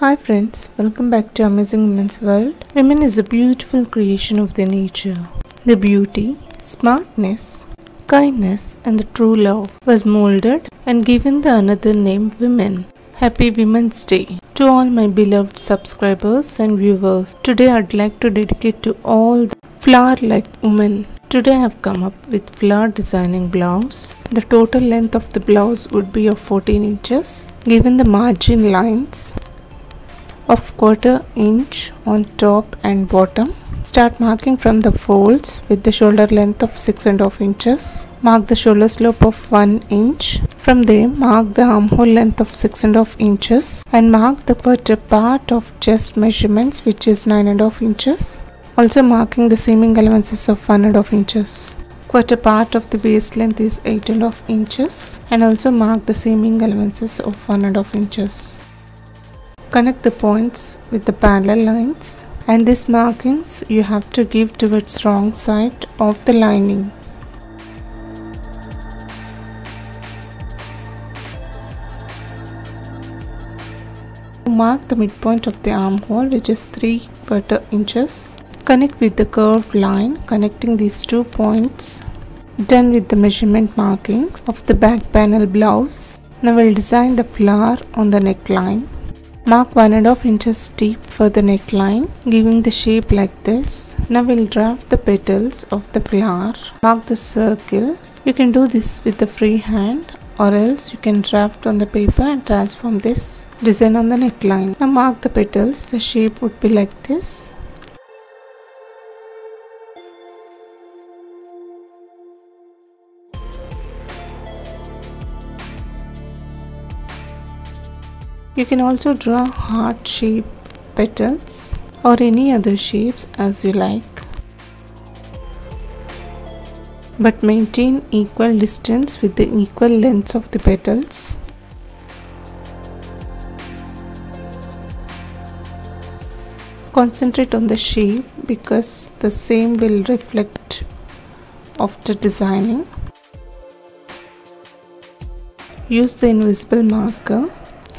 Hi friends, welcome back to Amazing Women's World. Women is a beautiful creation of the nature. The beauty, smartness, kindness and the true love was molded and given the another name women. Happy Women's Day to all my beloved subscribers and viewers. Today I'd like to dedicate to all the flower-like women. Today I have come up with flower designing blouse. The total length of the blouse would be of 14 inches. Given the margin lines of 1/4 inch on top and bottom. Start marking from the folds with the shoulder length of 6.5 inches. Mark the shoulder slope of 1 inch. From there, mark the armhole length of 6.5 inches and mark the 1/4 part of chest measurements, which is 9.5 inches. Also marking the seaming allowances of 1.5 inches. 1/4 part of the waist length is 8.5 inches and also mark the seaming allowances of 1.5 inches. Connect the points with the parallel lines, and these markings you have to give towards wrong side of the lining. Mark the midpoint of the armhole, which is 3/4 inches. Connect with the curved line connecting these 2 points. Done with the measurement markings of the back panel blouse. Now we'll design the flower on the neckline. Mark 1.5 inches deep for the neckline, giving the shape like this. Now we'll draft the petals of the flower. Mark the circle. You can do this with the free hand, or else you can draft on the paper and transform this design on the neckline. Now mark the petals. The shape would be like this. You can also draw heart shaped petals or any other shapes as you like, but maintain equal distance with the equal lengths of the petals. Concentrate on the shape because the same will reflect after designing. Use the invisible marker.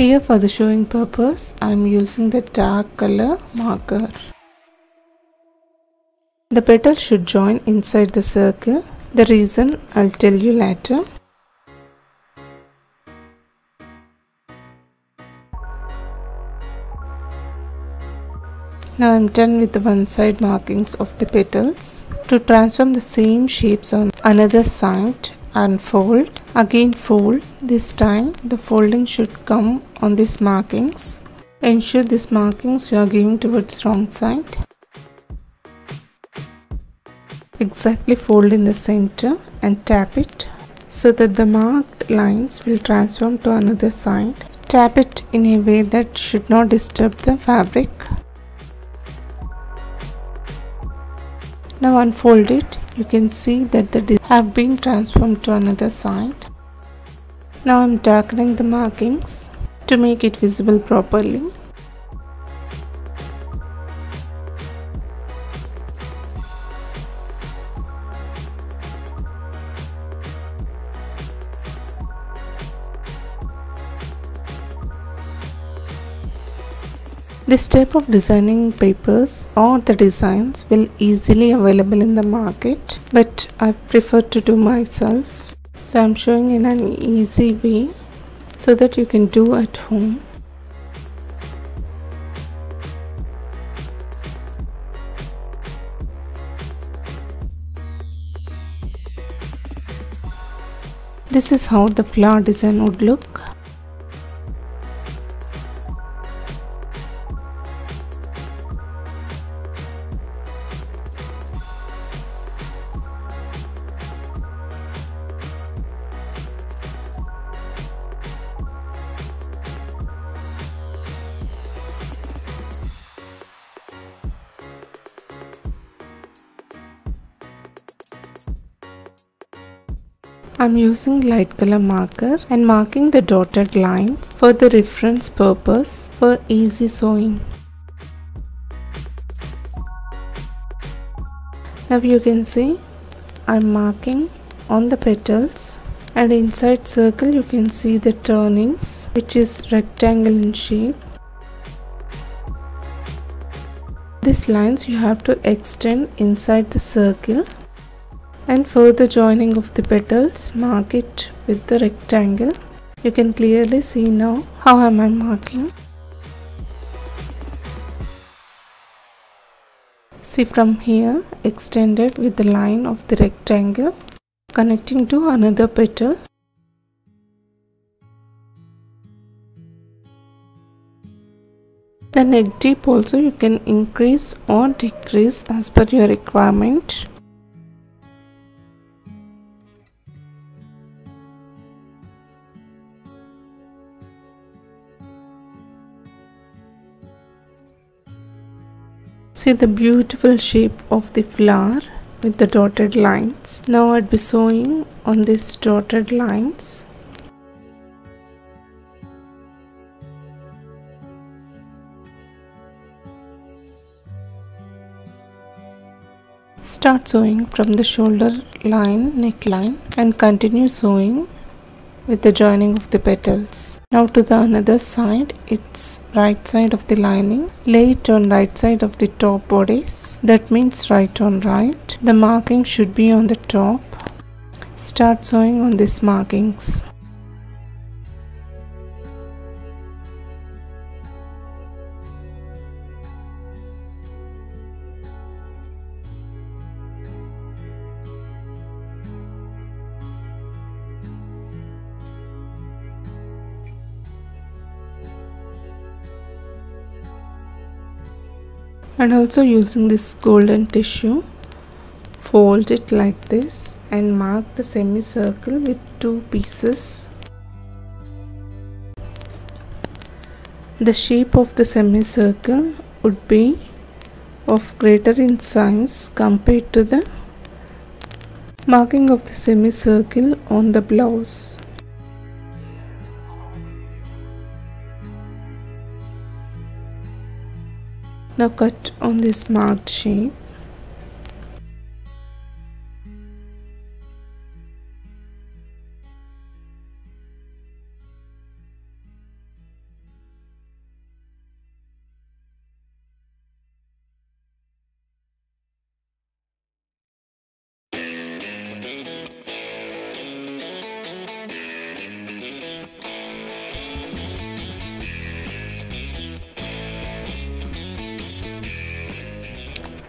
Here for the showing purpose, I am using the dark color marker. The petal should join inside the circle. The reason I'll tell you later. Now I'm done with the one side markings of the petals. To transform the same shapes on another side, unfold, again fold. This time the folding should come on these markings. Ensure these markings you are giving towards wrong side. Exactly fold in the center and tap it so that the marked lines will transform to another side. Tap it in a way that should not disturb the fabric. Now unfold it. You can see that the have been transformed to another side. Now I am darkening the markings to make it visible properly. This type of designing papers or the designs will easily available in the market, but I prefer to do myself. So I'm showing in an easy way so that you can do at home. This is how the flower design would look. I'm using light color marker and marking the dotted lines for the reference purpose for easy sewing. Now you can see I'm marking on the petals, and inside circle you can see the turnings, which is rectangle in shape. these lines you have to extend inside the circle, and for the joining of the petals mark it with the rectangle. You can clearly see now how am I marking. See, from here extended with the line of the rectangle connecting to another petal. The neck deep also you can increase or decrease as per your requirement. See the beautiful shape of the flower with the dotted lines. Now I'd be sewing on these dotted lines. Start sewing from the shoulder line, neckline, and continue sewing with the joining of the petals. Now to the another side, it's right side of the lining. Lay it on right side of the top bodice. That means right on right. The marking should be on the top. Start sewing on these markings. And also using this golden tissue, fold it like this and mark the semicircle with 2 pieces. The shape of the semicircle would be of greater in size compared to the marking of the semicircle on the blouse. Now cut on this marked shape.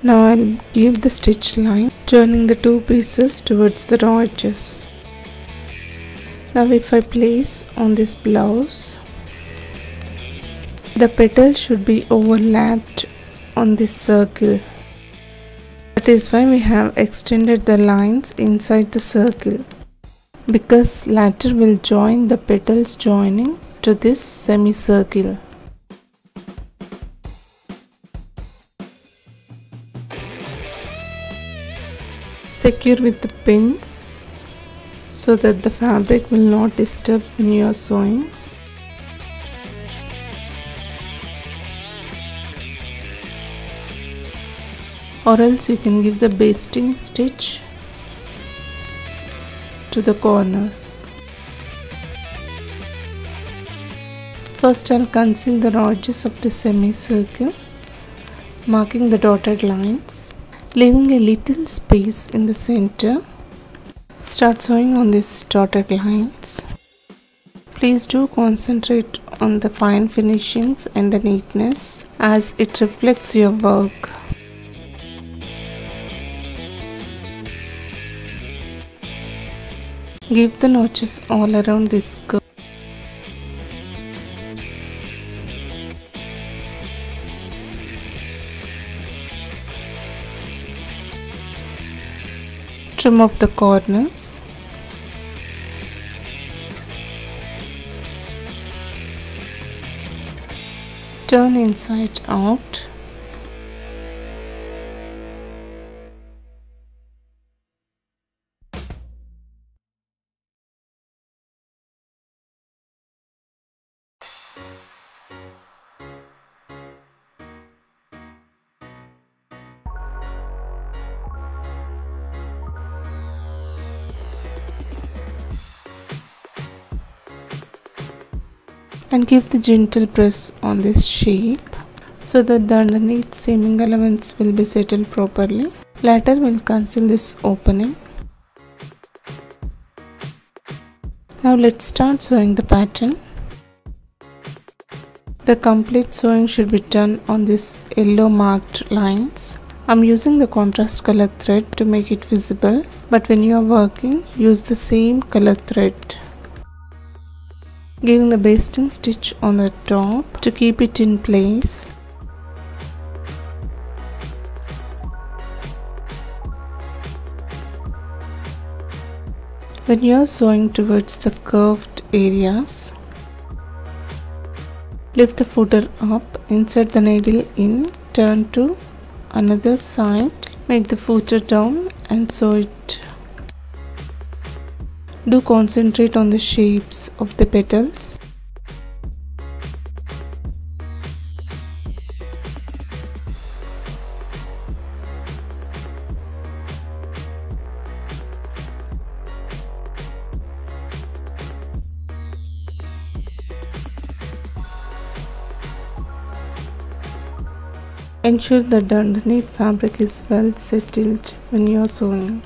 Now I'll give the stitch line, joining the 2 pieces towards the raw edges. Now if I place on this blouse, the petal should be overlapped on this circle. That is why we have extended the lines inside the circle, because latter will join the petals joining to this semicircle. Secure with the pins so that the fabric will not disturb when you are sewing. Or else you can give the basting stitch to the corners. First I'll conceal the raw edges of the semicircle, marking the dotted lines, leaving a little space in the center. Start sewing on these dotted lines. Please do concentrate on the fine finishings and the neatness as it reflects your work. Give the notches all around this curve. Trim off the corners. Turn inside out. And give the gentle press on this shape so that the underneath seaming elements will be settled properly. Later we'll conceal this opening. Now let's start sewing the pattern. The complete sewing should be done on this yellow marked lines. I'm using the contrast color thread to make it visible, but when you are working, use the same color thread. Giving the basting stitch on the top to keep it in place. When you are sewing towards the curved areas, lift the footer up, insert the needle in, turn to another side, make the footer down and sew it. Do concentrate on the shapes of the petals. Ensure that the underneath fabric is well settled when you are sewing.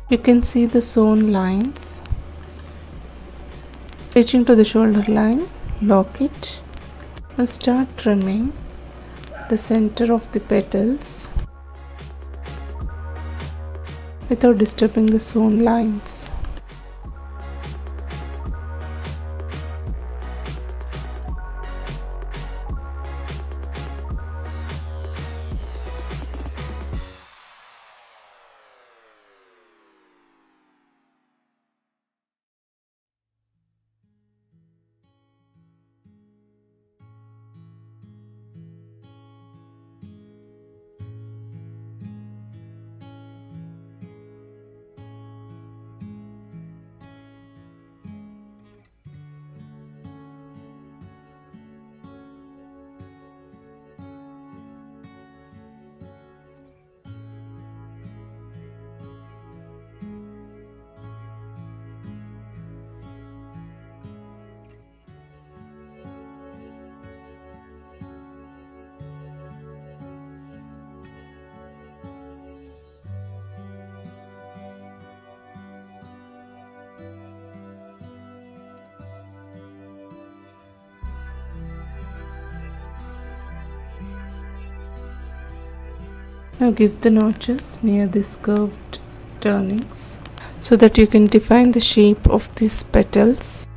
You can see the sewn lines. Reaching to the shoulder line, lock it and start trimming the center of the petals without disturbing the sewn lines. Now give the notches near these curved turnings so that you can define the shape of these petals.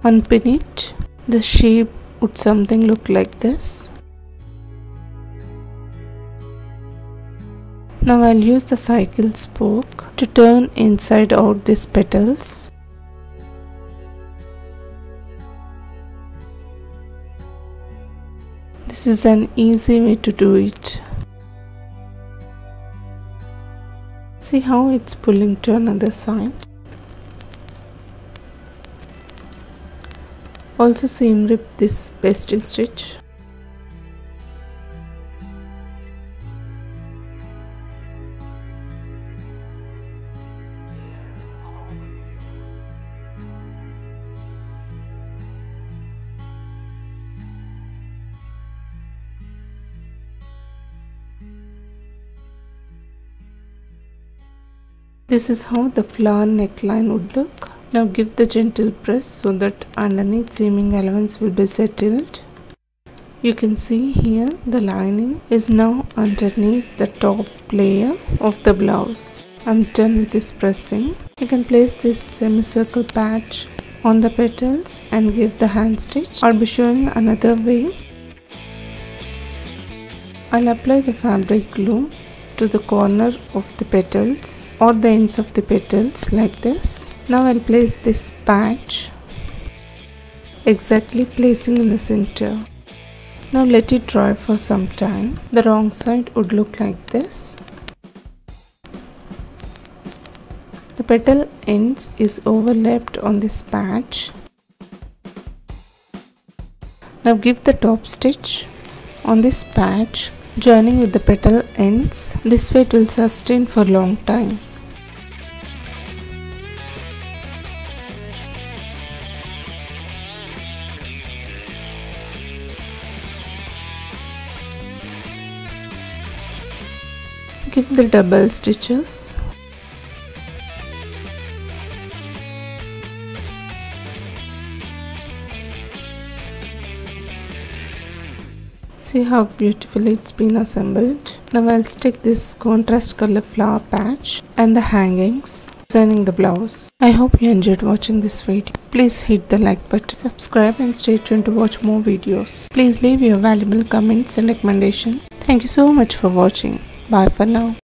Unpin it. The shape would something look like this. Now I'll use the cycle spoke to turn inside out these petals. This is an easy way to do it. See how it's pulling to another side. Also seam rip this basting stitch. This is how the flower neckline would look. Now give the gentle press so that underneath seaming elements will be settled. You can see here the lining is now underneath the top layer of the blouse. I'm done with this pressing. You can place this semicircle patch on the petals and give the hand stitch. I'll be showing another way. I'll apply the fabric glue to the corner of the petals or the ends of the petals like this. Now I'll place this patch exactly placing in the center. Now let it dry for some time. The wrong side would look like this. The petal ends is overlapped on this patch. Now give the top stitch on this patch joining with the petal ends. This way it will sustain for a long time. Give the double stitches. See how beautifully it's been assembled. Now I'll stick this contrast color flower patch and the hangings designing the blouse. I hope you enjoyed watching this video. Please hit the like button, subscribe and stay tuned to watch more videos. Please leave your valuable comments and recommendations. Thank you so much for watching. Bye for now.